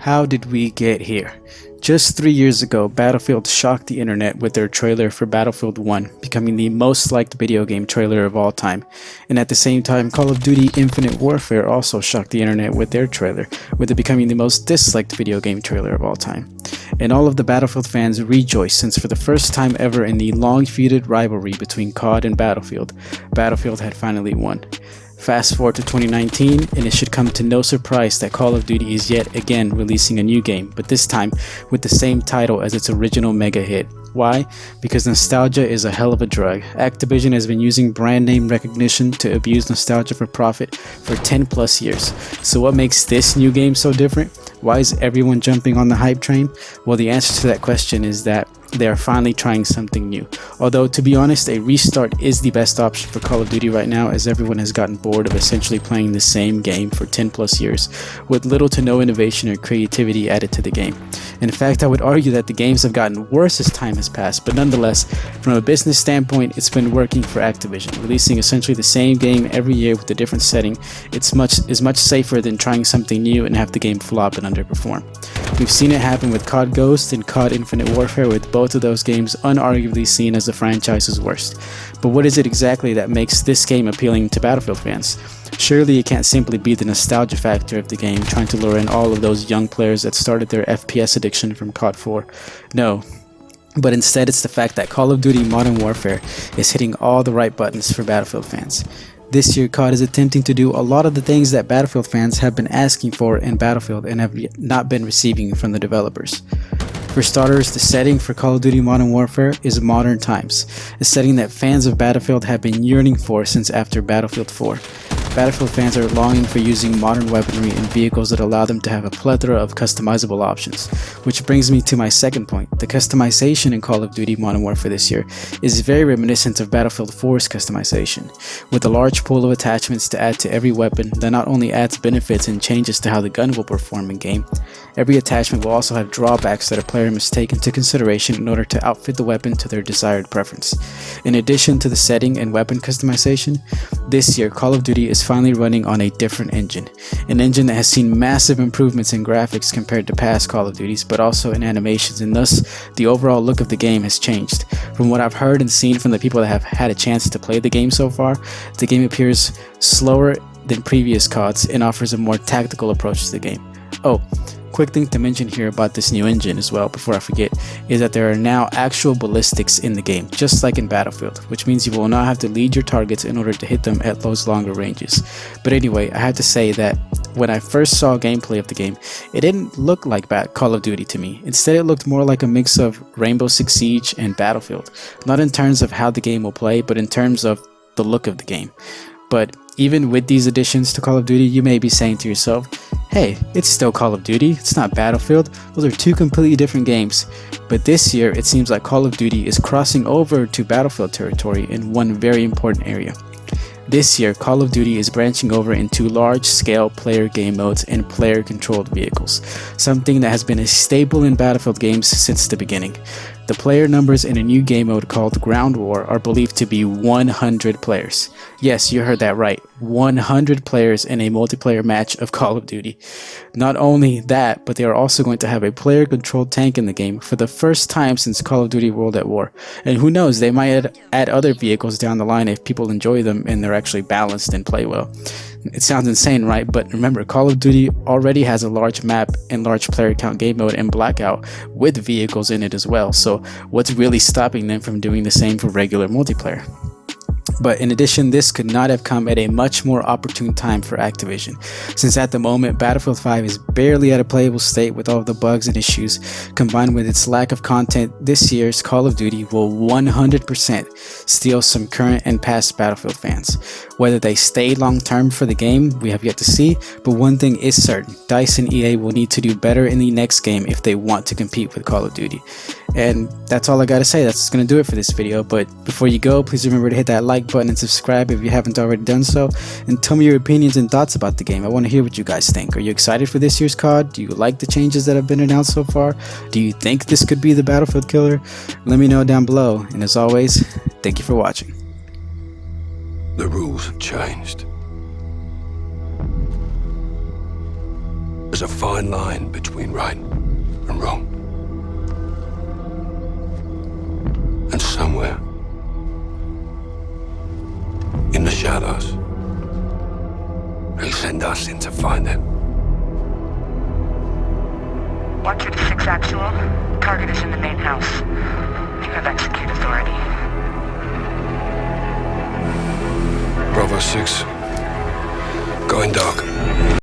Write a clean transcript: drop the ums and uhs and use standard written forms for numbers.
How did we get here? Just 3 years ago, Battlefield shocked the internet with their trailer for Battlefield 1, becoming the most liked video game trailer of all time. And at the same time, Call of Duty Infinite Warfare also shocked the internet with their trailer, with it becoming the most disliked video game trailer of all time. And all of the Battlefield fans rejoice since for the first time ever in the long-feuded rivalry between COD and Battlefield, Battlefield had finally won. Fast forward to 2019, and it should come to no surprise that Call of Duty is yet again releasing a new game, but this time with the same title as its original mega hit. Why? Because nostalgia is a hell of a drug. Activision has been using brand name recognition to abuse nostalgia for profit for 10 plus years. So what makes this new game so different? Why is everyone jumping on the hype train? Well, the answer to that question is that they are finally trying something new. Although, to be honest, a restart is the best option for Call of Duty right now, as everyone has gotten bored of essentially playing the same game for 10 plus years, with little to no innovation or creativity added to the game. In fact, I would argue that the games have gotten worse as time has passed, but nonetheless, from a business standpoint, it's been working for Activision. Releasing essentially the same game every year with a different setting is much safer than trying something new and have the game flop and underperform. We've seen it happen with COD Ghost and COD Infinite Warfare, with both of those games unarguably seen as the franchise's worst. But what is it exactly that makes this game appealing to Battlefield fans? Surely it can't simply be the nostalgia factor of the game, trying to lure in all of those young players that started their FPS addiction from COD 4. No. But instead it's the fact that Call of Duty Modern Warfare is hitting all the right buttons for Battlefield fans. This year, COD is attempting to do a lot of the things that Battlefield fans have been asking for in Battlefield and have not been receiving from the developers. For starters, the setting for Call of Duty Modern Warfare is modern times, a setting that fans of Battlefield have been yearning for since after Battlefield 4. Battlefield fans are longing for using modern weaponry and vehicles that allow them to have a plethora of customizable options. Which brings me to my second point. The customization in Call of Duty Modern Warfare this year is very reminiscent of Battlefield 4's customization, with a large pool of attachments to add to every weapon that not only adds benefits and changes to how the gun will perform in game. Every attachment will also have drawbacks that a player must take into consideration in order to outfit the weapon to their desired preference. In addition to the setting and weapon customization, this year Call of Duty is finally running on a different engine, an engine that has seen massive improvements in graphics compared to past Call of Duties, but also in animations, and thus the overall look of the game has changed. From what I've heard and seen from the people that have had a chance to play the game so far, the game appears slower than previous CODs and offers a more tactical approach to the game. Oh, quick thing to mention here about this new engine as well, before I forget, is that there are now actual ballistics in the game, just like in Battlefield, which means you will not have to lead your targets in order to hit them at those longer ranges. But anyway, I have to say that when I first saw gameplay of the game, it didn't look like Call of Duty to me. Instead, it looked more like a mix of Rainbow Six Siege and Battlefield, not in terms of how the game will play, but in terms of the look of the game. But even with these additions to Call of Duty, you may be saying to yourself, hey, it's still Call of Duty, it's not Battlefield, those are two completely different games. But this year, it seems like Call of Duty is crossing over to Battlefield territory in one very important area. This year, Call of Duty is branching over into large-scale player game modes and player-controlled vehicles, something that has been a staple in Battlefield games since the beginning. The player numbers in a new game mode called Ground War are believed to be 100 players. Yes, you heard that right, 100 players in a multiplayer match of Call of Duty. Not only that, but they are also going to have a player-controlled tank in the game for the first time since Call of Duty World at War. And who knows, they might add other vehicles down the line if people enjoy them and they're actually balanced and play well. It sounds insane, right? But remember, Call of Duty already has a large map and large player count game mode and Blackout with vehicles in it as well. So what's really stopping them from doing the same for regular multiplayer? But in addition, this could not have come at a much more opportune time for Activision, since at the moment Battlefield 5 is barely at a playable state with all of the bugs and issues. Combined with its lack of content, this year's Call of Duty will 100% steal some current and past Battlefield fans. Whether they stay long term for the game, we have yet to see, but one thing is certain, DICE and EA will need to do better in the next game if they want to compete with Call of Duty. And that's all I gotta say. That's gonna do it for this video. But before you go, please remember to hit that like button and subscribe if you haven't already done so, and tell me your opinions and thoughts about the game. I want to hear what you guys think. Are you excited for this year's COD? Do you like the changes that have been announced so far? Do you think this could be the Battlefield killer? Let me know down below, and as always, thank you for watching. The rules have changed. There's a fine line between right and wrong. And somewhere in the shadows, they send us in to find it. 126 actual. Target is in the main house. You have execute authority. Bravo 6. Going dark.